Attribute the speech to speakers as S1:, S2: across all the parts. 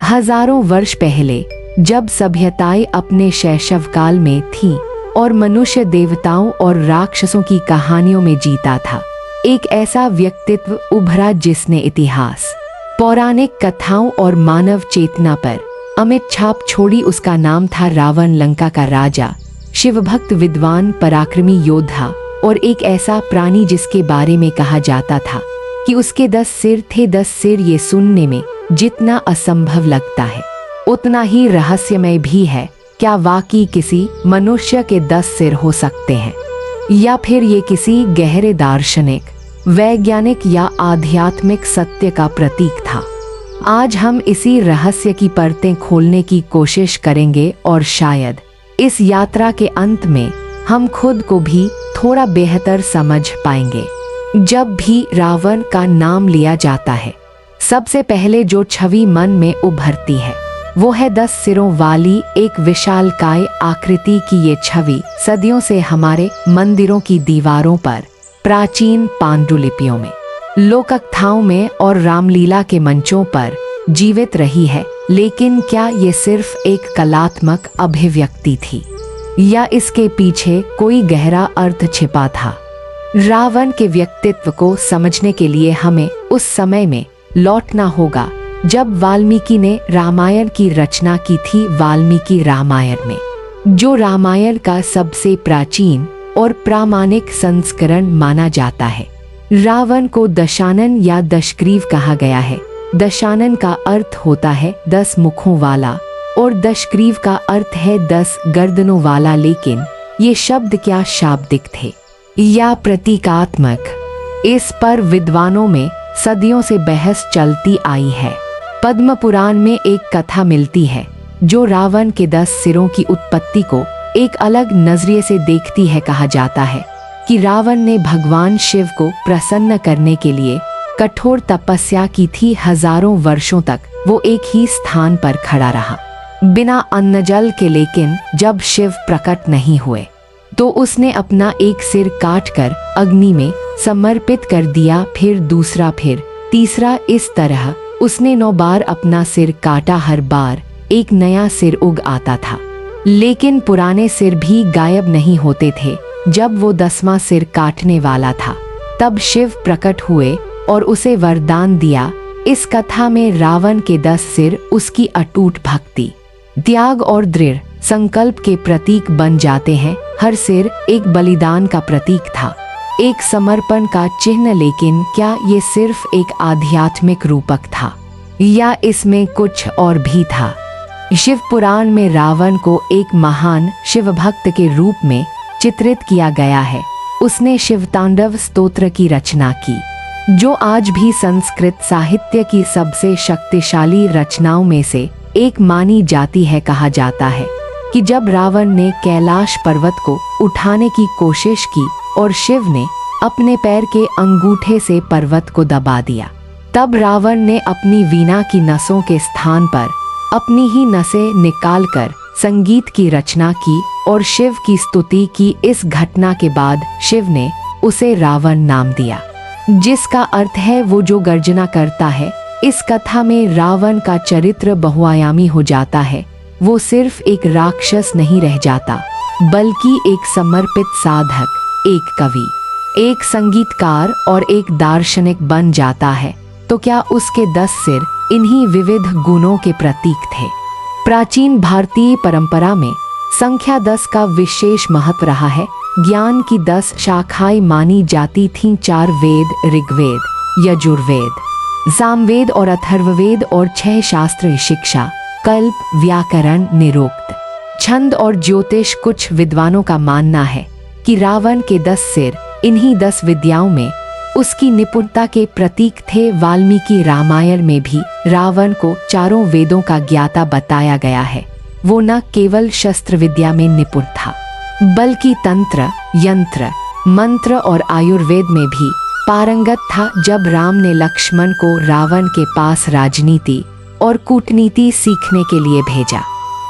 S1: हजारों वर्ष पहले जब सभ्यताएं अपने शैशव काल में थीं और मनुष्य देवताओं और राक्षसों की कहानियों में जीता था, एक ऐसा व्यक्तित्व उभरा जिसने इतिहास, पौराणिक कथाओं और मानव चेतना पर अमिट छाप छोड़ी। उसका नाम था रावण, लंका का राजा, शिवभक्त, विद्वान, पराक्रमी योद्धा और एक ऐसा प्राणी जिसके बारे में कहा जाता था कि उसके 10 सिर थे। 10 सिर ये सुनने में जितना असंभव लगता है उतना ही रहस्यमय भी है। क्या वाकई किसी मनुष्य के 10 सिर हो सकते हैं, या फिर ये किसी गहरे दार्शनिक, वैज्ञानिक या आध्यात्मिक सत्य का प्रतीक था? आज हम इसी रहस्य की परतें खोलने की कोशिश करेंगे और शायद इस यात्रा के अंत में हम खुद को भी थोड़ा बेहतर समझ पाएंगे। जब भी रावण का नाम लिया जाता है, सबसे पहले जो छवि मन में उभरती है वो है 10 सिरों वाली एक विशालकाय आकृति की। ये छवि सदियों से हमारे मंदिरों की दीवारों पर, प्राचीन पांडुलिपियों में, लोककथाओं में और रामलीला के मंचों पर जीवित रही है। लेकिन क्या ये सिर्फ एक कलात्मक अभिव्यक्ति थी, या इसके पीछे कोई गहरा अर्थ छिपा था? रावण के व्यक्तित्व को समझने के लिए हमें उस समय में लौटना होगा जब वाल्मीकि ने रामायण की रचना की थी। वाल्मीकि रामायण में, जो रामायण का सबसे प्राचीन और प्रामाणिक संस्करण माना जाता है, रावण को दशानन या दशग्रीव कहा गया है। दशानन का अर्थ होता है 10 मुखों वाला और दशग्रीव का अर्थ है 10 गर्दनों वाला। लेकिन ये शब्द क्या शाब्दिक थे या प्रतीकात्मक? इस पर विद्वानों में सदियों से बहस चलती आई है। पद्म पुराण में एक कथा मिलती है जो रावण के 10 सिरों की उत्पत्ति को एक अलग नजरिए से देखती है। कहा जाता है कि रावण ने भगवान शिव को प्रसन्न करने के लिए कठोर तपस्या की थी। हजारों वर्षों तक वो एक ही स्थान पर खड़ा रहा, बिना अन्न जल के। लेकिन जब शिव प्रकट नहीं हुए तो उसने अपना एक सिर काटकर अग्नि में समर्पित कर दिया, फिर दूसरा, फिर तीसरा। इस तरह उसने 9 बार अपना सिर काटा। हर बार एक नया सिर उग आता था, लेकिन पुराने सिर भी गायब नहीं होते थे। जब वो 10वां सिर काटने वाला था, तब शिव प्रकट हुए और उसे वरदान दिया। इस कथा में रावण के 10 सिर उसकी अटूट भक्ति, त्याग और दृढ़ संकल्प के प्रतीक बन जाते हैं। हर सिर एक बलिदान का प्रतीक था, एक समर्पण का चिन्ह। लेकिन क्या ये सिर्फ एक आध्यात्मिक रूपक था, या इसमें कुछ और भी था? शिव पुराण में रावण को एक महान शिव भक्त के रूप में चित्रित किया गया है। उसने शिवतांडव स्तोत्र की रचना की, जो आज भी संस्कृत साहित्य की सबसे शक्तिशाली रचनाओं में से एक मानी जाती है। कहा जाता है कि जब रावण ने कैलाश पर्वत को उठाने की कोशिश की और शिव ने अपने पैर के अंगूठे से पर्वत को दबा दिया, तब रावण ने अपनी वीणा की नसों के स्थान पर अपनी ही नसें निकालकर संगीत की रचना की और शिव की स्तुति की। इस घटना के बाद शिव ने उसे रावण नाम दिया, जिसका अर्थ है वो जो गर्जना करता है। इस कथा में रावण का चरित्र बहुआयामी हो जाता है। वो सिर्फ एक राक्षस नहीं रह जाता, बल्कि एक समर्पित साधक, एक कवि, एक संगीतकार और एक दार्शनिक बन जाता है। तो क्या उसके 10 सिर इन्हीं विविध गुणों के प्रतीक थे? प्राचीन भारतीय परंपरा में संख्या 10 का विशेष महत्व रहा है। ज्ञान की 10 शाखाएं मानी जाती थीं। 4 वेद, ऋग्वेद, यजुर्वेद, सामवेद और अथर्ववेद, और 6 शास्त्र, शिक्षा, कल्प, व्याकरण, निरुक्त, छंद और ज्योतिष। कुछ विद्वानों का मानना है कि रावण के 10 सिर इन्हीं 10 विद्याओं में उसकी निपुणता के प्रतीक थे। वाल्मीकि रामायण में भी रावण को 4 वेदों का ज्ञाता बताया गया है। वो न केवल शस्त्र विद्या में निपुण था, बल्कि तंत्र, यंत्र, मंत्र और आयुर्वेद में भी पारंगत था। जब राम ने लक्ष्मण को रावण के पास राजनीति और कूटनीति सीखने के लिए भेजा,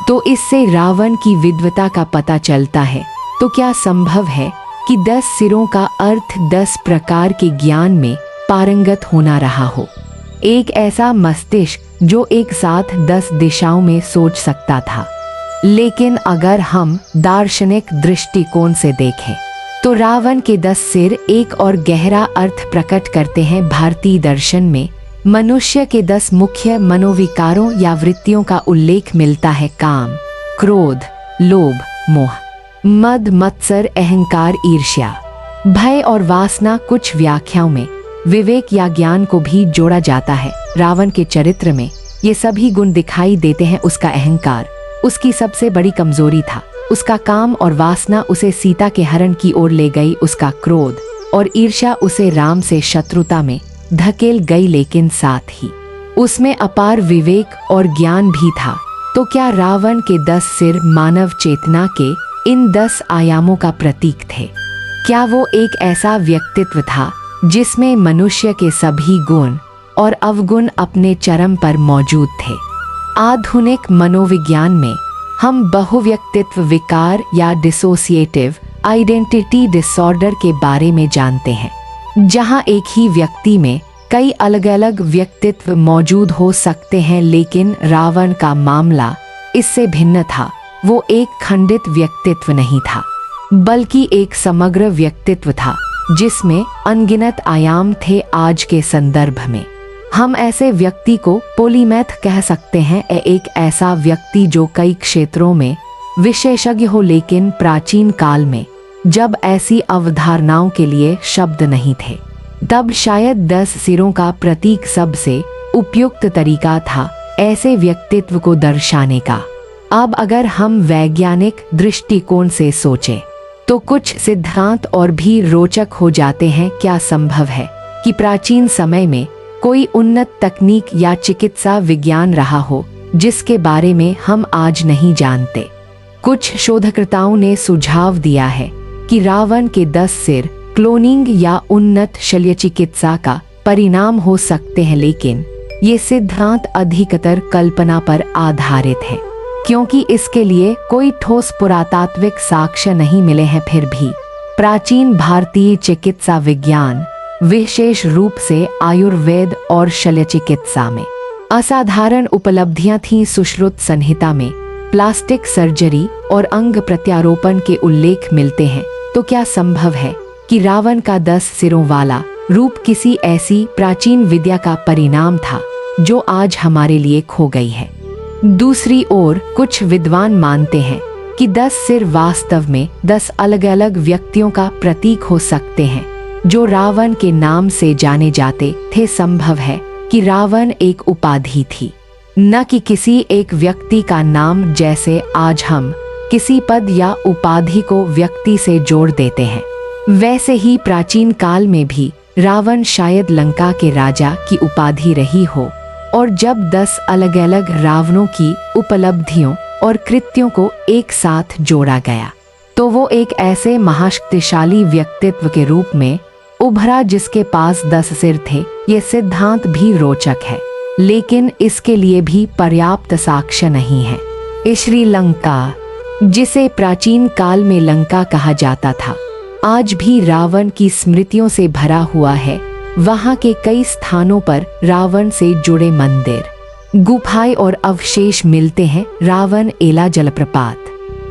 S1: तो इससे रावण की विद्वता का पता चलता है। तो क्या संभव है कि 10 सिरों का अर्थ 10 प्रकार के ज्ञान में पारंगत होना रहा हो? एक ऐसा मस्तिष्क जो एक साथ 10 दिशाओं में सोच सकता था। लेकिन अगर हम दार्शनिक दृष्टिकोण से देखें तो रावण के 10 सिर एक और गहरा अर्थ प्रकट करते हैं। भारतीय दर्शन में मनुष्य के 10 मुख्य मनोविकारों या वृत्तियों का उल्लेख मिलता है। काम, क्रोध, लोभ, मोह, मद, मत्सर, अहंकार, ईर्ष्या, भय और वासना। कुछ व्याख्याओं में विवेक या ज्ञान को भी जोड़ा जाता है। रावण के चरित्र में ये सभी गुण दिखाई देते हैं। उसका अहंकार उसकी सबसे बड़ी कमजोरी था। उसका काम और वासना उसे सीता के हरण की ओर ले गई। उसका क्रोध और ईर्ष्या उसे राम से शत्रुता में धकेल गई। लेकिन साथ ही उसमें अपार विवेक और ज्ञान भी था। तो क्या रावण के 10 सिर मानव चेतना के इन 10 आयामों का प्रतीक थे? क्या वो एक ऐसा व्यक्तित्व था जिसमें मनुष्य के सभी गुण और अवगुण अपने चरम पर मौजूद थे? आधुनिक मनोविज्ञान में हम बहुव्यक्तित्व विकार या डिसोसिएटिव आइडेंटिटी डिसऑर्डर के बारे में जानते हैं, जहां एक ही व्यक्ति में कई अलग अलग व्यक्तित्व मौजूद हो सकते हैं। लेकिन रावण का मामला इससे भिन्न था। वो एक खंडित व्यक्तित्व नहीं था, बल्कि एक समग्र व्यक्तित्व था जिसमें अनगिनत आयाम थे। आज के संदर्भ में हम ऐसे व्यक्ति को पॉलीमैथ कह सकते हैं। एक ऐसा व्यक्ति जो कई क्षेत्रों में विशेषज्ञ हो। लेकिन प्राचीन काल में जब ऐसी अवधारणाओं के लिए शब्द नहीं थे, तब शायद 10 सिरों का प्रतीक सबसे उपयुक्त तरीका था ऐसे व्यक्तित्व को दर्शाने का। अब अगर हम वैज्ञानिक दृष्टिकोण से सोचें तो कुछ सिद्धांत और भी रोचक हो जाते हैं। क्या संभव है कि प्राचीन समय में कोई उन्नत तकनीक या चिकित्सा विज्ञान रहा हो जिसके बारे में हम आज नहीं जानते? कुछ शोधकर्ताओं ने सुझाव दिया है कि रावण के 10 सिर क्लोनिंग या उन्नत शल्य चिकित्सा का परिणाम हो सकते हैं। लेकिन ये सिद्धांत अधिकतर कल्पना पर आधारित है, क्योंकि इसके लिए कोई ठोस पुरातात्विक साक्ष्य नहीं मिले हैं। फिर भी प्राचीन भारतीय चिकित्सा विज्ञान, विशेष रूप से आयुर्वेद और शल्य चिकित्सा में असाधारण उपलब्धियां थीं। सुश्रुत संहिता में प्लास्टिक सर्जरी और अंग प्रत्यारोपण के उल्लेख मिलते हैं। तो क्या संभव है कि रावण का 10 सिरों वाला रूप किसी ऐसी प्राचीन विद्या का परिणाम था जो आज हमारे लिए खो गई है? दूसरी ओर कुछ विद्वान मानते हैं कि 10 सिर वास्तव में 10 अलग अलग व्यक्तियों का प्रतीक हो सकते हैं जो रावण के नाम से जाने जाते थे। संभव है कि रावण एक उपाधि थी, न कि किसी एक व्यक्ति का नाम, जैसे आज हम किसी पद या उपाधि को व्यक्ति से जोड़ देते हैं। वैसे ही प्राचीन काल में भी रावण शायद लंका के राजा की उपाधि रही हो, और जब 10 अलग अलग रावणों की उपलब्धियों और कृत्यों को एक साथ जोड़ा गया तो वो एक ऐसे महाशक्तिशाली व्यक्तित्व के रूप में उभरा जिसके पास 10 सिर थे। ये सिद्धांत भी रोचक है, लेकिन इसके लिए भी पर्याप्त साक्ष्य नहीं है। श्रीलंका, जिसे प्राचीन काल में लंका कहा जाता था, आज भी रावण की स्मृतियों से भरा हुआ है। वहाँ के कई स्थानों पर रावण से जुड़े मंदिर, गुफाएं और अवशेष मिलते हैं। रावण एला जलप्रपात,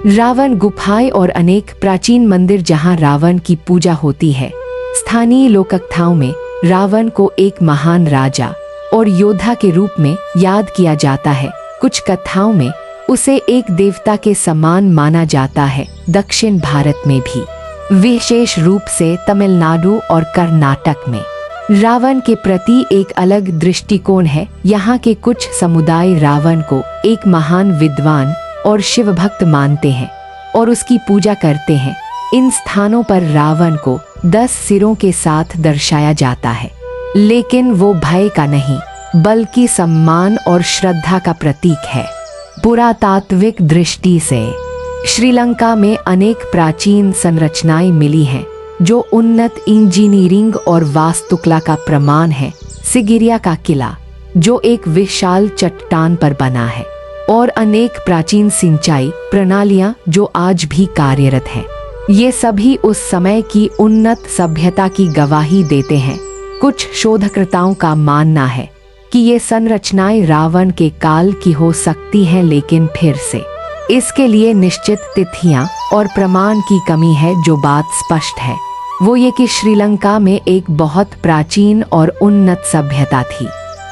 S1: रावण गुफाएं और अनेक प्राचीन मंदिर जहाँ रावण की पूजा होती है। स्थानीय लोककथाओं में रावण को एक महान राजा और योद्धा के रूप में याद किया जाता है। कुछ कथाओं में उसे एक देवता के समान माना जाता है। दक्षिण भारत में भी, विशेष रूप से तमिलनाडु और कर्नाटक में, रावण के प्रति एक अलग दृष्टिकोण है। यहाँ के कुछ समुदाय रावण को एक महान विद्वान और शिव भक्त मानते हैं और उसकी पूजा करते हैं। इन स्थानों पर रावण को 10 सिरों के साथ दर्शाया जाता है, लेकिन वो भय का नहीं बल्कि सम्मान और श्रद्धा का प्रतीक है। पुरातात्विक दृष्टि से श्रीलंका में अनेक प्राचीन संरचनाएं मिली हैं जो उन्नत इंजीनियरिंग और वास्तुकला का प्रमाण है। सिगिरिया का किला, जो एक विशाल चट्टान पर बना है, और अनेक प्राचीन सिंचाई प्रणालियां जो आज भी कार्यरत हैं, ये सभी उस समय की उन्नत सभ्यता की गवाही देते हैं। कुछ शोधकर्ताओं का मानना है कि ये संरचनाएं रावण के काल की हो सकती हैं, लेकिन फिर से इसके लिए निश्चित तिथियां और प्रमाण की कमी है। जो बात स्पष्ट है वो ये कि श्रीलंका में एक बहुत प्राचीन और उन्नत सभ्यता थी,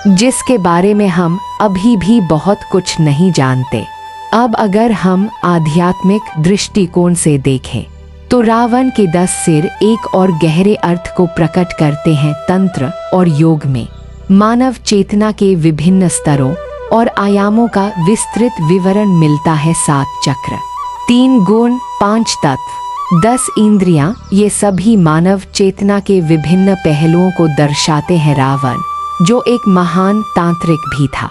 S1: जिसके बारे में हम अभी भी बहुत कुछ नहीं जानते। अब अगर हम आध्यात्मिक दृष्टिकोण से देखें तो रावण के 10 सिर एक और गहरे अर्थ को प्रकट करते हैं। तंत्र और योग में मानव चेतना के विभिन्न स्तरों और आयामों का विस्तृत विवरण मिलता है। 7 चक्र, 3 गुण, 5 तत्व, 10 इंद्रियां, ये सभी मानव चेतना के विभिन्न पहलुओं को दर्शाते हैं। रावण जो एक महान तांत्रिक भी था,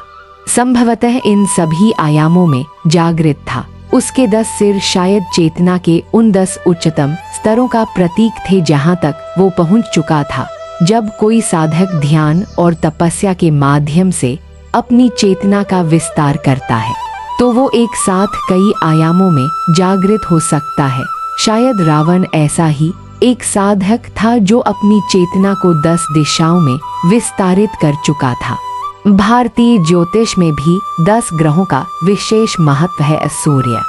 S1: संभवतः इन सभी आयामों में जागृत था। उसके 10 सिर शायद चेतना के उन 10 उच्चतम स्तरों का प्रतीक थे जहां तक वो पहुंच चुका था। जब कोई साधक ध्यान और तपस्या के माध्यम से अपनी चेतना का विस्तार करता है तो वो एक साथ कई आयामों में जागृत हो सकता है। शायद रावण ऐसा ही एक साधक था जो अपनी चेतना को 10 दिशाओं में विस्तारित कर चुका था। भारतीय ज्योतिष में भी 10 ग्रहों का विशेष महत्व है। सूर्य,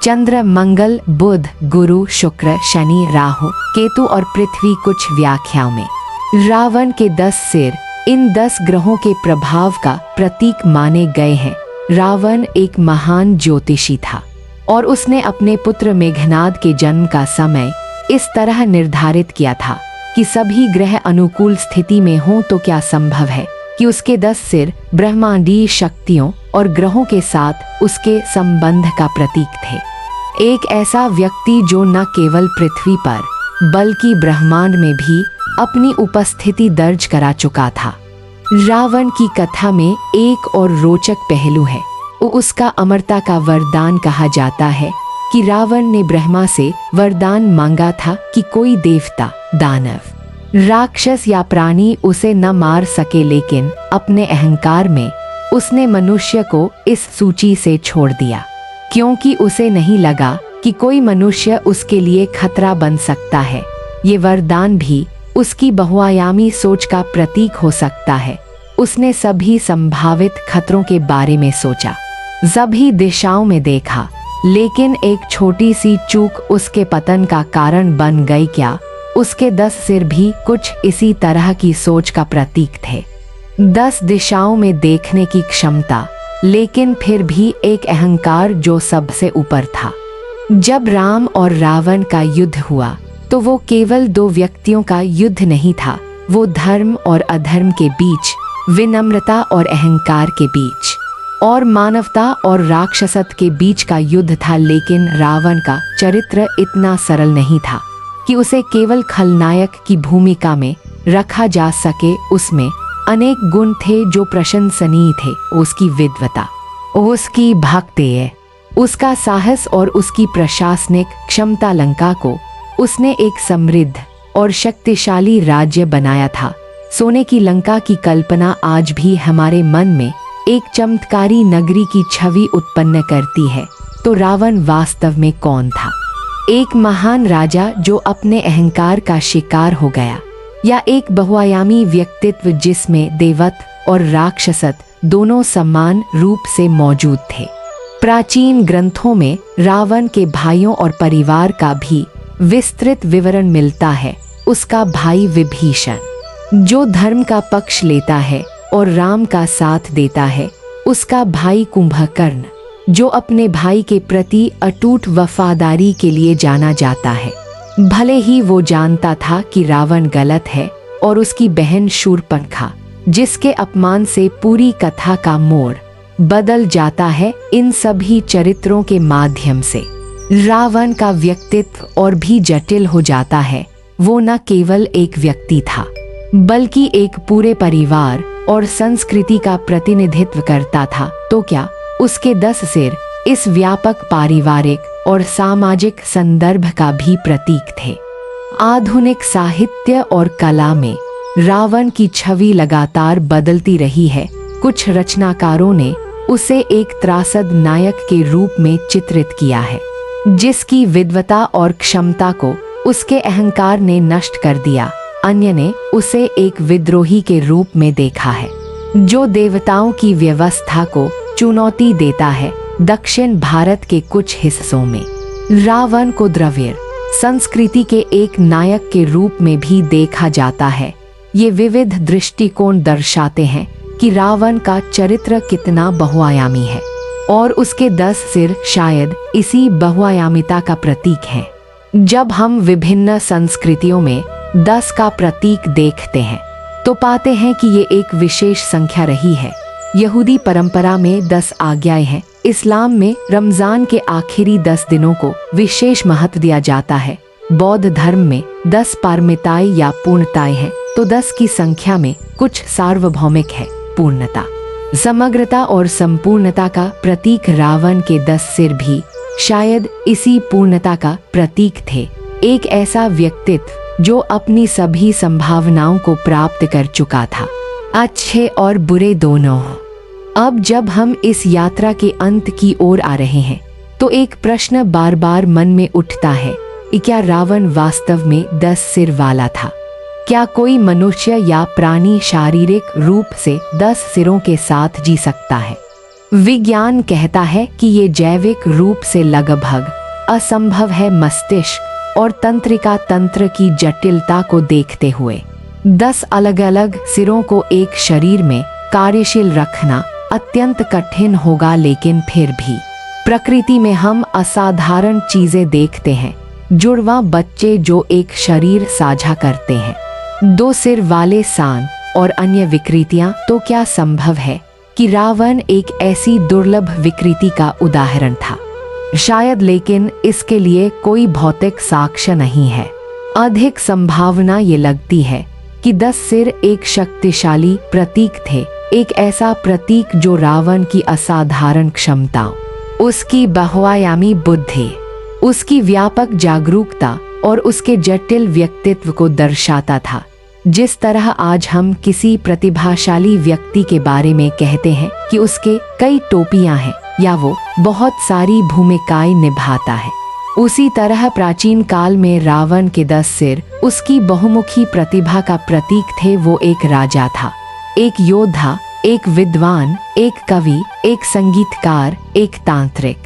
S1: चंद्र, मंगल, बुध, गुरु, शुक्र, शनि, राहु, केतु और पृथ्वी। कुछ व्याख्याओं में रावण के 10 सिर इन 10 ग्रहों के प्रभाव का प्रतीक माने गए हैं। रावण एक महान ज्योतिषी था और उसने अपने पुत्र मेघनाद के जन्म का समय इस तरह निर्धारित किया था कि सभी ग्रह अनुकूल स्थिति में हों। तो क्या संभव है कि उसके 10 सिर ब्रह्मांडीय शक्तियों और ग्रहों के साथ उसके संबंध का प्रतीक थे। एक ऐसा व्यक्ति जो न केवल पृथ्वी पर बल्कि ब्रह्मांड में भी अपनी उपस्थिति दर्ज करा चुका था। रावण की कथा में एक और रोचक पहलू है। उसका अमरता का वरदान कहा जाता है कि रावण ने ब्रह्मा से वरदान मांगा था कि कोई देवता, दानव, राक्षस या प्राणी उसे न मार सके, लेकिन अपने अहंकार में उसने मनुष्य को इस सूची से छोड़ दिया, क्योंकि उसे नहीं लगा कि कोई मनुष्य उसके लिए खतरा बन सकता है। ये वरदान भी उसकी बहुआयामी सोच का प्रतीक हो सकता है। उसने सभी संभावित खतरों के बारे में सोचा, सभी दिशाओं में देखा, लेकिन एक छोटी सी चूक उसके पतन का कारण बन गई। क्या उसके 10 सिर भी कुछ इसी तरह की सोच का प्रतीक थे? 10 दिशाओं में देखने की क्षमता, लेकिन फिर भी एक अहंकार जो सबसे ऊपर था। जब राम और रावण का युद्ध हुआ तो वो केवल 2 व्यक्तियों का युद्ध नहीं था, वो धर्म और अधर्म के बीच, विनम्रता और अहंकार के बीच, और मानवता और राक्षसत के बीच का युद्ध था। लेकिन रावण का चरित्र इतना सरल नहीं था कि उसे केवल खलनायक की भूमिका में रखा जा सके। उसमें अनेक गुण थे जो प्रशंसनीय थे। उसकी विद्वता, उसकी भक्ति, उसका साहस और उसकी प्रशासनिक क्षमता। लंका को उसने एक समृद्ध और शक्तिशाली राज्य बनाया था। सोने की लंका की कल्पना आज भी हमारे मन में एक चमत्कारी नगरी की छवि उत्पन्न करती है। तो रावण वास्तव में कौन था? एक महान राजा जो अपने अहंकार का शिकार हो गया, या एक बहुआयामी व्यक्तित्व जिसमें देवत्व और राक्षसत दोनों समान रूप से मौजूद थे? प्राचीन ग्रंथों में रावण के भाइयों और परिवार का भी विस्तृत विवरण मिलता है। उसका भाई विभीषण, जो धर्म का पक्ष लेता है और राम का साथ देता है। उसका भाई कुंभकर्ण, जो अपने भाई के प्रति अटूट वफादारी के लिए जाना जाता है, भले ही वो जानता था कि रावण गलत है। और उसकी बहन शूर्पणखा, जिसके अपमान से पूरी कथा का मोड़ बदल जाता है। इन सभी चरित्रों के माध्यम से रावण का व्यक्तित्व और भी जटिल हो जाता है। वो न केवल एक व्यक्ति था, बल्कि एक पूरे परिवार और संस्कृति का प्रतिनिधित्व करता था। तो क्या उसके 10 सिर इस व्यापक पारिवारिक और सामाजिक संदर्भ का भी प्रतीक थे? आधुनिक साहित्य और कला में रावण की छवि लगातार बदलती रही है। कुछ रचनाकारों ने उसे एक त्रासद नायक के रूप में चित्रित किया है, जिसकी विद्वता और क्षमता को उसके अहंकार ने नष्ट कर दिया। अन्य ने उसे एक विद्रोही के रूप में देखा है, जो देवताओं की व्यवस्था को चुनौती देता है। दक्षिण भारत के कुछ हिस्सों में रावण को द्रविड़ संस्कृति के एक नायक के रूप में भी देखा जाता है। ये विविध दृष्टिकोण दर्शाते हैं कि रावण का चरित्र कितना बहुआयामी है और उसके 10 सिर शायद इसी बहुआयामिता का प्रतीक हैं। जब हम विभिन्न संस्कृतियों में 10 का प्रतीक देखते हैं तो पाते हैं कि ये एक विशेष संख्या रही है। यहूदी परंपरा में 10 आज्ञाएं हैं। इस्लाम में रमजान के आखिरी 10 दिनों को विशेष महत्व दिया जाता है। बौद्ध धर्म में 10 पारमिताएं या पूर्णताएं हैं, तो 10 की संख्या में कुछ सार्वभौमिक है। पूर्णता, समग्रता और संपूर्णता का प्रतीक रावण के 10 सिर भी शायद इसी पूर्णता का प्रतीक थे। एक ऐसा व्यक्तित्व जो अपनी सभी संभावनाओं को प्राप्त कर चुका था, अच्छे और बुरे दोनों। अब जब हम इस यात्रा के अंत की ओर आ रहे हैं तो एक प्रश्न बार बार मन में उठता है कि क्या रावण वास्तव में 10 सिर वाला था? क्या कोई मनुष्य या प्राणी शारीरिक रूप से 10 सिरों के साथ जी सकता है? विज्ञान कहता है कि ये जैविक रूप से लगभग असंभव है। मस्तिष्क और तंत्रिका तंत्र की जटिलता को देखते हुए 10 अलग अलग सिरों को एक शरीर में कार्यशील रखना अत्यंत कठिन होगा। लेकिन फिर भी प्रकृति में हम असाधारण चीजें देखते हैं। जुड़वा बच्चे जो एक शरीर साझा करते हैं, 2 सिर वाले सांप और अन्य विकृतियां। तो क्या संभव है कि रावण एक ऐसी दुर्लभ विकृति का उदाहरण था? शायद, लेकिन इसके लिए कोई भौतिक साक्ष्य नहीं है। अधिक संभावना ये लगती है कि 10 सिर एक शक्तिशाली प्रतीक थे, एक ऐसा प्रतीक जो रावण की असाधारण क्षमताओं, उसकी बहुआयामी बुद्धि, उसकी व्यापक जागरूकता और उसके जटिल व्यक्तित्व को दर्शाता था। जिस तरह आज हम किसी प्रतिभाशाली व्यक्ति के बारे में कहते हैं कि उसके कई टोपियां हैं या वो बहुत सारी भूमिकाएं निभाता है, उसी तरह प्राचीन काल में रावण के 10 सिर उसकी बहुमुखी प्रतिभा का प्रतीक थे। वो एक राजा था, एक योद्धा, एक विद्वान, एक कवि, एक संगीतकार, एक तांत्रिक,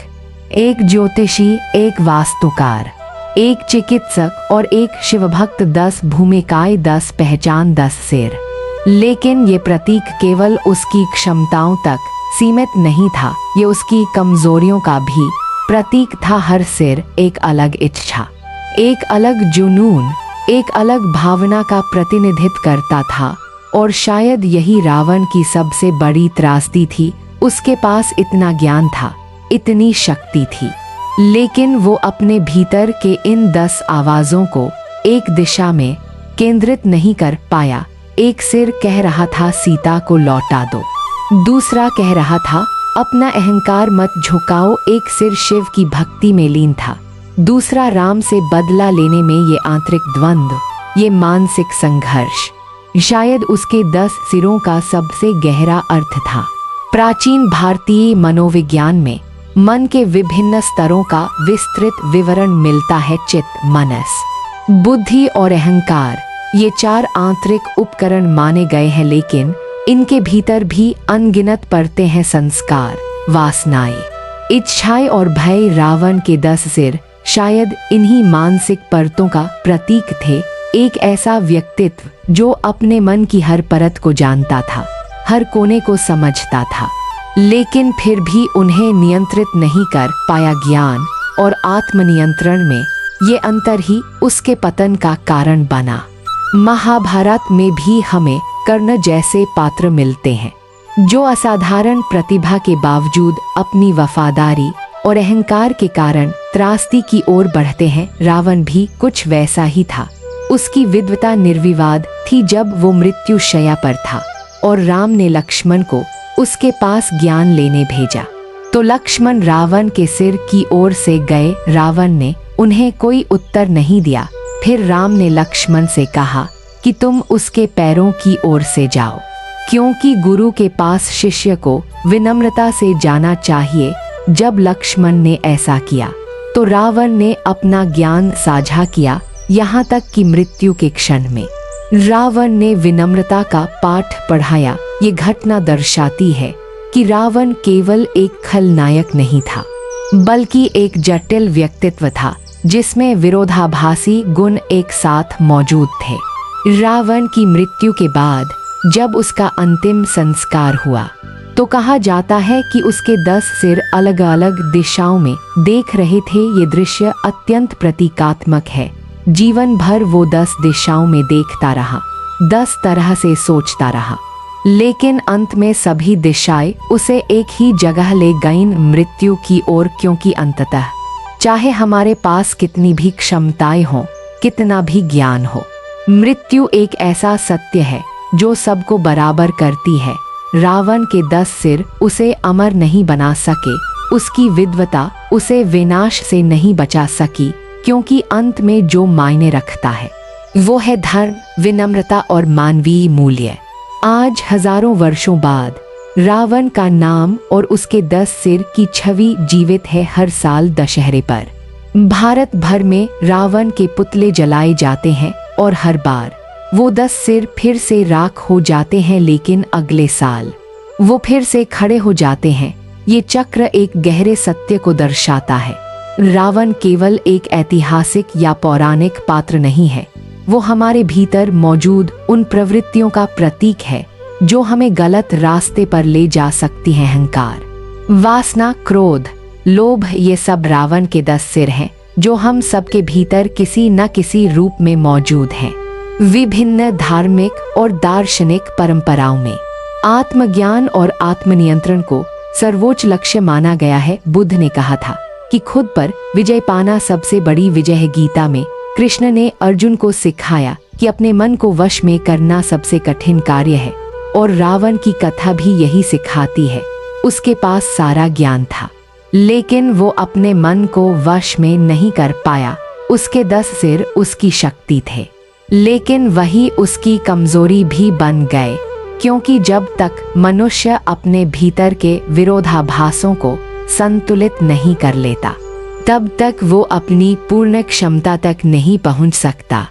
S1: एक ज्योतिषी, एक वास्तुकार, एक चिकित्सक और एक शिवभक्त। 10 भूमिकाएं, 10 पहचान, 10 सिर। लेकिन ये प्रतीक केवल उसकी क्षमताओं तक सीमित नहीं था, ये उसकी कमजोरियों का भी प्रतीक था। हर सिर एक अलग इच्छा, एक अलग जुनून, एक अलग भावना का प्रतिनिधित्व करता था। और शायद यही रावण की सबसे बड़ी त्रासदी थी। उसके पास इतना ज्ञान था, इतनी शक्ति थी, लेकिन वो अपने भीतर के इन 10 आवाजों को एक दिशा में केंद्रित नहीं कर पाया। एक सिर कह रहा था सीता को लौटा दो, दूसरा कह रहा था अपना अहंकार मत झुकाओ। एक सिर शिव की भक्ति में लीन था, दूसरा राम से बदला लेने में। ये आंतरिक द्वंद्व, ये मानसिक संघर्ष शायद उसके 10 सिरों का सबसे गहरा अर्थ था। प्राचीन भारतीय मनोविज्ञान में मन के विभिन्न स्तरों का विस्तृत विवरण मिलता है। चित्त, मनस, बुद्धि और अहंकार, ये 4 आंतरिक उपकरण माने गए हैं, लेकिन इनके भीतर भी अनगिनत परतें हैं। संस्कार, वासनाएं, इच्छाएं और भय। रावण के 10 सिर शायद इन्हीं मानसिक परतों का प्रतीक थे। एक ऐसा व्यक्तित्व जो अपने मन की हर परत को जानता था, हर कोने को समझता था, लेकिन फिर भी उन्हें नियंत्रित नहीं कर पाया। ज्ञान और आत्मनियंत्रण में ये अंतर ही उसके पतन का कारण बना। महाभारत में भी हमें कर्ण जैसे पात्र मिलते हैं जो असाधारण प्रतिभा के बावजूद अपनी वफादारी और अहंकार के कारण त्रासदी की ओर बढ़ते हैं। रावण भी कुछ वैसा ही था। उसकी विद्वता निर्विवाद थी जब वो मृत्युशैया पर था और राम ने लक्ष्मण को उसके पास ज्ञान लेने भेजा, तो लक्ष्मण रावण के सिर की ओर से गए। रावण ने उन्हें कोई उत्तर नहीं दिया। फिर राम ने लक्ष्मण से कहा कि तुम उसके पैरों की ओर से जाओ, क्योंकि गुरु के पास शिष्य को विनम्रता से जाना चाहिए। जब लक्ष्मण ने ऐसा किया तो रावण ने अपना ज्ञान साझा किया, यहाँ तक कि मृत्यु के क्षण में रावण ने विनम्रता का पाठ पढ़ाया। ये घटना दर्शाती है कि रावण केवल एक खलनायक नहीं था, बल्कि एक जटिल व्यक्तित्व था जिसमें विरोधाभासी गुण एक साथ मौजूद थे। रावण की मृत्यु के बाद जब उसका अंतिम संस्कार हुआ तो कहा जाता है कि उसके 10 सिर अलग अलग दिशाओं में देख रहे थे। ये दृश्य अत्यंत प्रतीकात्मक है। जीवन भर वो 10 दिशाओं में देखता रहा, 10 तरह से सोचता रहा, लेकिन अंत में सभी दिशाएं उसे एक ही जगह ले गईं, मृत्यु की ओर। क्योंकि अंततः चाहे हमारे पास कितनी भी क्षमताएं हों, कितना भी ज्ञान हो, मृत्यु एक ऐसा सत्य है जो सबको बराबर करती है। रावण के 10 सिर उसे अमर नहीं बना सके, उसकी विद्वता उसे विनाश से नहीं बचा सकी, क्योंकि अंत में जो मायने रखता है वो है धर्म, विनम्रता और मानवीय मूल्य। आज हजारों वर्षों बाद रावण का नाम और उसके 10 सिर की छवि जीवित है। हर साल दशहरे पर भारत भर में रावण के पुतले जलाए जाते हैं और हर बार वो 10 सिर फिर से राख हो जाते हैं, लेकिन अगले साल वो फिर से खड़े हो जाते हैं। ये चक्र एक गहरे सत्य को दर्शाता है। रावण केवल एक ऐतिहासिक या पौराणिक पात्र नहीं है, वो हमारे भीतर मौजूद उन प्रवृत्तियों का प्रतीक है जो हमें गलत रास्ते पर ले जा सकती हैं। अहंकार, वासना, क्रोध, लोभ, ये सब रावण के 10 सिर हैं जो हम सबके भीतर किसी न किसी रूप में मौजूद हैं। विभिन्न धार्मिक और दार्शनिक परंपराओं में आत्मज्ञान और आत्मनियंत्रण को सर्वोच्च लक्ष्य माना गया है। बुद्ध ने कहा था कि खुद पर विजय पाना सबसे बड़ी विजय है। गीता में कृष्ण ने अर्जुन को सिखाया कि अपने मन को वश में करना सबसे कठिन कार्य है, और रावण की कथा भी यही सिखाती है। उसके पास सारा ज्ञान था, लेकिन वो अपने मन को वश में नहीं कर पाया। उसके 10 सिर उसकी शक्ति थे, लेकिन वही उसकी कमजोरी भी बन गए, क्योंकि जब तक मनुष्य अपने भीतर के विरोधाभासों को संतुलित नहीं कर लेता, तब तक वो अपनी पूर्ण क्षमता तक नहीं पहुंच सकता।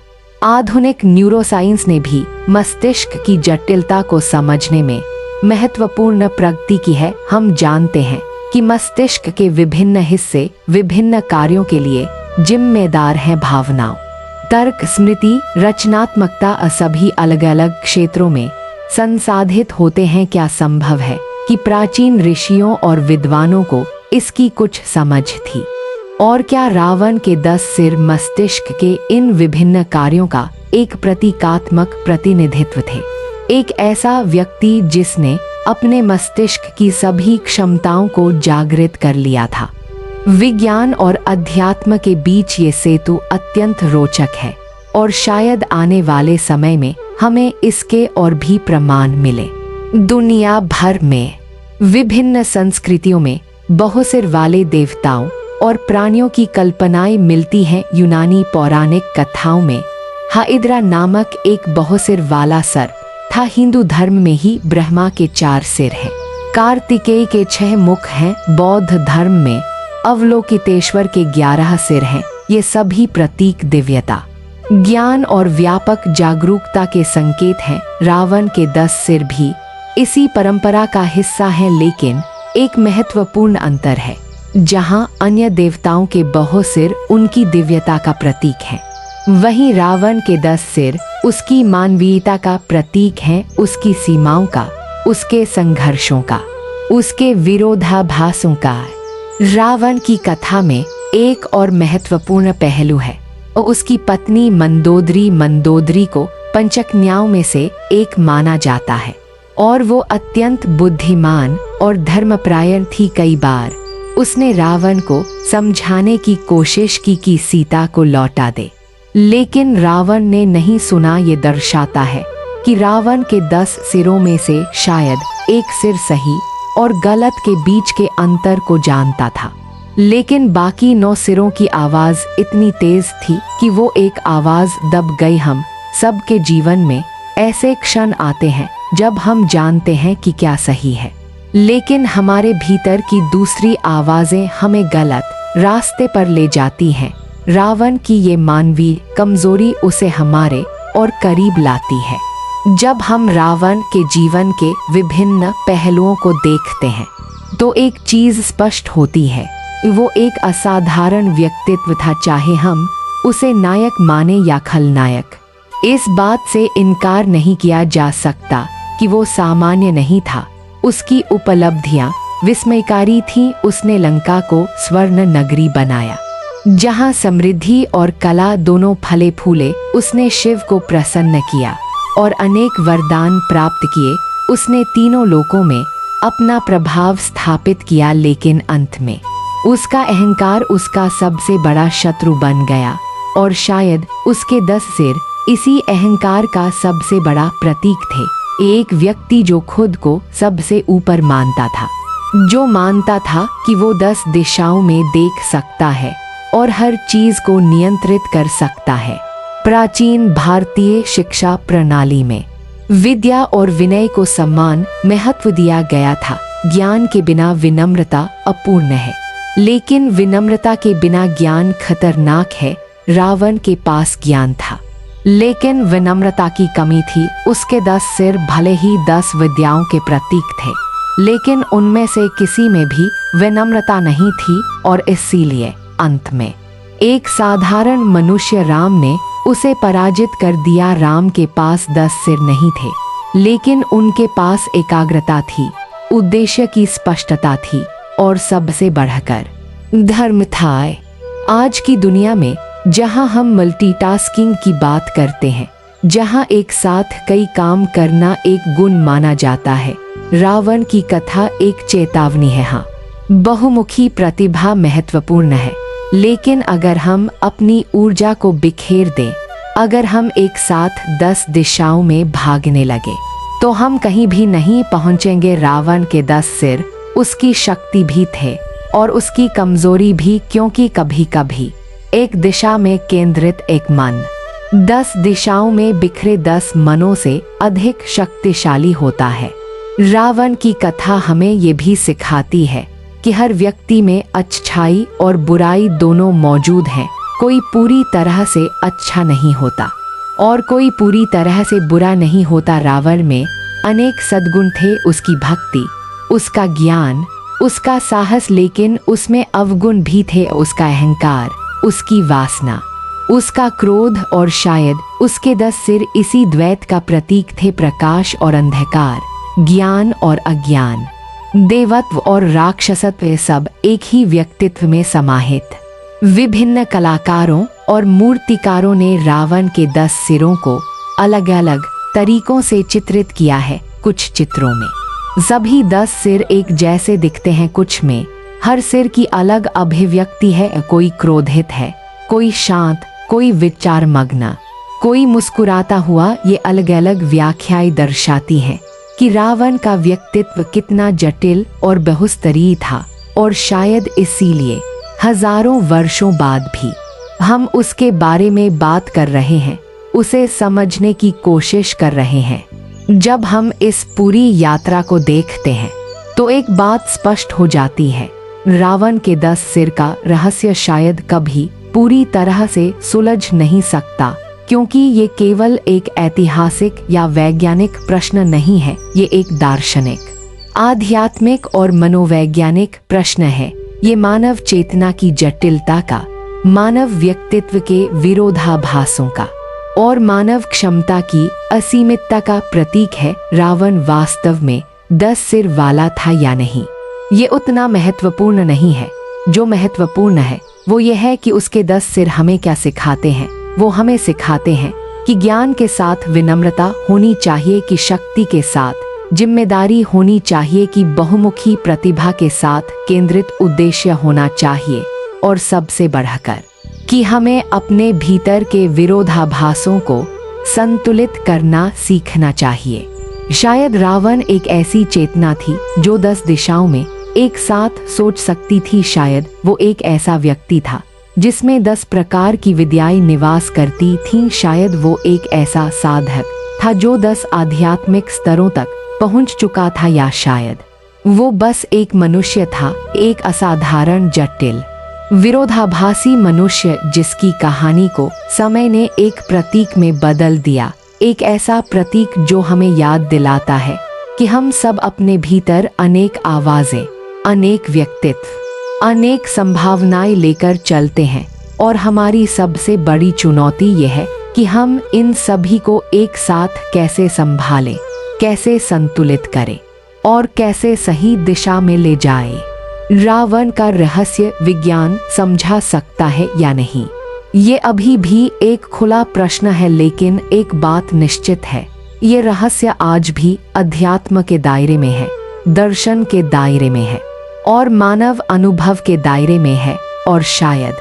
S1: आधुनिक न्यूरोसाइंस ने भी मस्तिष्क की जटिलता को समझने में महत्वपूर्ण प्रगति की है। हम जानते हैं कि मस्तिष्क के विभिन्न हिस्से विभिन्न कार्यों के लिए जिम्मेदार हैं। भावनाओं, तर्क, स्मृति, रचनात्मकता सभी अलग अलग क्षेत्रों में संसाधित होते हैं। क्या संभव है कि प्राचीन ऋषियों और विद्वानों को इसकी कुछ समझ थी? और क्या रावण के 10 सिर मस्तिष्क के इन विभिन्न कार्यों का एक प्रतीकात्मक प्रतिनिधित्व थे? एक ऐसा व्यक्ति जिसने अपने मस्तिष्क की सभी क्षमताओं को जागृत कर लिया था। विज्ञान और अध्यात्म के बीच ये सेतु अत्यंत रोचक है, और शायद आने वाले समय में हमें इसके और भी प्रमाण मिले। दुनिया भर में विभिन्न संस्कृतियों में बहुसिर वाले देवताओं और प्राणियों की कल्पनाएं मिलती हैं। यूनानी पौराणिक कथाओं में हाइड्रा नामक एक बहुसिर वाला सर्प था। हिंदू धर्म में ही ब्रह्मा के 4 सिर हैं। कार्तिकेय के 6 मुख हैं। बौद्ध धर्म में अवलोकितेश्वर के 11 सिर हैं। ये सभी प्रतीक दिव्यता, ज्ञान और व्यापक जागरूकता के संकेत हैं। रावण के 10 सिर भी इसी परंपरा का हिस्सा हैं, लेकिन एक महत्वपूर्ण अंतर है। जहां अन्य देवताओं के बहुसिर उनकी दिव्यता का प्रतीक है, वहीं रावण के 10 सिर उसकी मानवीयता का प्रतीक हैं, उसकी सीमाओं का, उसके संघर्षों का, उसके विरोधाभासों का। रावण की कथा में एक और महत्वपूर्ण पहलू है, और उसकी पत्नी मंदोदरी। मंदोदरी को पंचकन्याओं में से एक माना जाता है, और वो अत्यंत बुद्धिमान और धर्मपरायण थी। कई बार उसने रावण को समझाने की कोशिश की कि सीता को लौटा दे, लेकिन रावण ने नहीं सुना। ये दर्शाता है कि रावण के 10 सिरों में से शायद एक सिर सही और गलत के बीच के अंतर को जानता था, लेकिन बाकी 9 सिरों की आवाज इतनी तेज थी कि वो एक आवाज दब गई। हम सबके जीवन में ऐसे क्षण आते हैं जब हम जानते हैं कि क्या सही है, लेकिन हमारे भीतर की दूसरी आवाजें हमें गलत रास्ते पर ले जाती हैं। रावण की ये मानवीय कमजोरी उसे हमारे और करीब लाती है। जब हम रावण के जीवन के विभिन्न पहलुओं को देखते हैं तो एक चीज स्पष्ट होती है, वो एक असाधारण व्यक्तित्व था, चाहे हम उसे नायक माने या खलनायक। इस बात से इनकार नहीं किया जा सकता कि वो सामान्य नहीं था। उसकी उपलब्धियां विस्मयकारी थीं। उसने लंका को स्वर्ण नगरी बनाया, जहां समृद्धि और कला दोनों फले फूले। उसने शिव को प्रसन्न किया और अनेक वरदान प्राप्त किए। उसने तीनों लोकों में अपना प्रभाव स्थापित किया, लेकिन अंत में उसका अहंकार उसका सबसे बड़ा शत्रु बन गया और शायद उसके 10 सिर इसी अहंकार का सबसे बड़ा प्रतीक थे। एक व्यक्ति जो खुद को सबसे ऊपर मानता था, जो मानता था कि वो 10 दिशाओं में देख सकता है और हर चीज को नियंत्रित कर सकता है। प्राचीन भारतीय शिक्षा प्रणाली में विद्या और विनय को सम्मान महत्व दिया गया था। ज्ञान के बिना विनम्रता अपूर्ण है, लेकिन विनम्रता के बिना ज्ञान खतरनाक है। रावण के पास ज्ञान था, लेकिन विनम्रता की कमी थी। उसके 10 सिर भले ही 10 विद्याओं के प्रतीक थे, लेकिन उनमें से किसी में भी विनम्रता नहीं थी और इसीलिए अंत में एक साधारण मनुष्य राम ने उसे पराजित कर दिया। राम के पास 10 सिर नहीं थे, लेकिन उनके पास एकाग्रता थी, उद्देश्य की स्पष्टता थी और सबसे बढ़कर धर्म था। आज की दुनिया में जहां हम मल्टीटास्किंग की बात करते हैं, जहां एक साथ कई काम करना एक गुण माना जाता है, रावण की कथा एक चेतावनी है। हाँ, बहुमुखी प्रतिभा महत्वपूर्ण है, लेकिन अगर हम अपनी ऊर्जा को बिखेर दें, अगर हम एक साथ 10 दिशाओं में भागने लगे, तो हम कहीं भी नहीं पहुंचेंगे। रावण के 10 सिर उसकी शक्ति भी थे और उसकी कमजोरी भी, क्योंकि कभी कभी एक दिशा में केंद्रित एक मन 10 दिशाओं में बिखरे 10 मनों से अधिक शक्तिशाली होता है। रावण की कथा हमें ये भी सिखाती है कि हर व्यक्ति में अच्छाई और बुराई दोनों मौजूद हैं। कोई पूरी तरह से अच्छा नहीं होता और कोई पूरी तरह से बुरा नहीं होता। रावण में अनेक सद्गुण थे, उसकी भक्ति, उसका ज्ञान, उसका साहस, लेकिन उसमें अवगुण भी थे, उसका अहंकार, उसकी वासना, उसका क्रोध और शायद उसके 10 सिर इसी द्वैत का प्रतीक थे, प्रकाश और अंधकार, ज्ञान और अज्ञान, देवत्व और राक्षसत्व, सब एक ही व्यक्तित्व में समाहित। विभिन्न कलाकारों और मूर्तिकारों ने रावण के 10 सिरों को अलग अलग तरीकों से चित्रित किया है। कुछ चित्रों में सभी 10 सिर एक जैसे दिखते हैं, कुछ में हर सिर की अलग अभिव्यक्ति है। कोई क्रोधित है, कोई शांत, कोई विचार मग्न, कोई मुस्कुराता हुआ। ये अलग अलग व्याख्याएं दर्शाती हैं कि रावण का व्यक्तित्व कितना जटिल और बहुस्तरीय था, और शायद इसीलिए हजारों वर्षों बाद भी हम उसके बारे में बात कर रहे हैं, उसे समझने की कोशिश कर रहे हैं। जब हम इस पूरी यात्रा को देखते हैं तो एक बात स्पष्ट हो जाती है, रावण के 10 सिर का रहस्य शायद कभी पूरी तरह से सुलझ नहीं सकता, क्योंकि ये केवल एक ऐतिहासिक या वैज्ञानिक प्रश्न नहीं है, ये एक दार्शनिक, आध्यात्मिक और मनोवैज्ञानिक प्रश्न है। ये मानव चेतना की जटिलता का, मानव व्यक्तित्व के विरोधाभासों का और मानव क्षमता की असीमितता का प्रतीक है। रावण वास्तव में 10 सिर वाला था या नहीं, ये उतना महत्वपूर्ण नहीं है। जो महत्वपूर्ण है वो ये है कि उसके 10 सिर हमें क्या सिखाते हैं। वो हमें सिखाते हैं कि ज्ञान के साथ विनम्रता होनी चाहिए, कि शक्ति के साथ जिम्मेदारी होनी चाहिए, कि बहुमुखी प्रतिभा के साथ केंद्रित उद्देश्य होना चाहिए, और सबसे बढ़कर कि हमें अपने भीतर के विरोधाभासों को संतुलित करना सीखना चाहिए। शायद रावण एक ऐसी चेतना थी जो 10 दिशाओं में एक साथ सोच सकती थी। शायद वो एक ऐसा व्यक्ति था जिसमें 10 प्रकार की विद्याएं निवास करती थीं। शायद वो एक ऐसा साधक था जो 10 आध्यात्मिक स्तरों तक पहुंच चुका था, या शायद वो बस एक मनुष्य था, एक असाधारण, जटिल विरोधाभासी मनुष्य जिसकी कहानी को समय ने एक प्रतीक में बदल दिया, एक ऐसा प्रतीक जो हमें याद दिलाता है कि हम सब अपने भीतर अनेक आवाजें, अनेक व्यक्तित्व, अनेक संभावनाएं लेकर चलते हैं और हमारी सबसे बड़ी चुनौती यह है कि हम इन सभी को एक साथ कैसे संभालें, कैसे संतुलित करें और कैसे सही दिशा में ले जाएं। रावण का रहस्य विज्ञान समझा सकता है या नहीं, ये अभी भी एक खुला प्रश्न है, लेकिन एक बात निश्चित है, ये रहस्य आज भी अध्यात्म के दायरे में है, दर्शन के दायरे में है और मानव अनुभव के दायरे में है, और शायद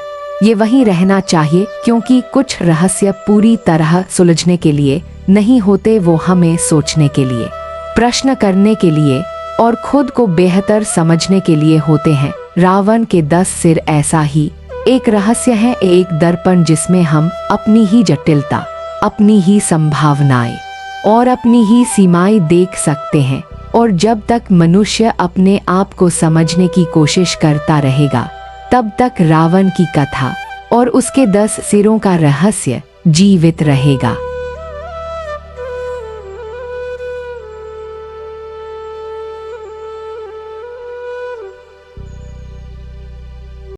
S1: ये वहीं रहना चाहिए, क्योंकि कुछ रहस्य पूरी तरह सुलझने के लिए नहीं होते, वो हमें सोचने के लिए, प्रश्न करने के लिए और खुद को बेहतर समझने के लिए होते हैं। रावण के 10 सिर ऐसा ही एक रहस्य है, एक दर्पण जिसमें हम अपनी ही जटिलता, अपनी ही संभावनाएं और अपनी ही सीमाएं देख सकते हैं। और जब तक मनुष्य अपने आप को समझने की कोशिश करता रहेगा, तब तक रावण की कथा और उसके 10 सिरों का रहस्य जीवित रहेगा।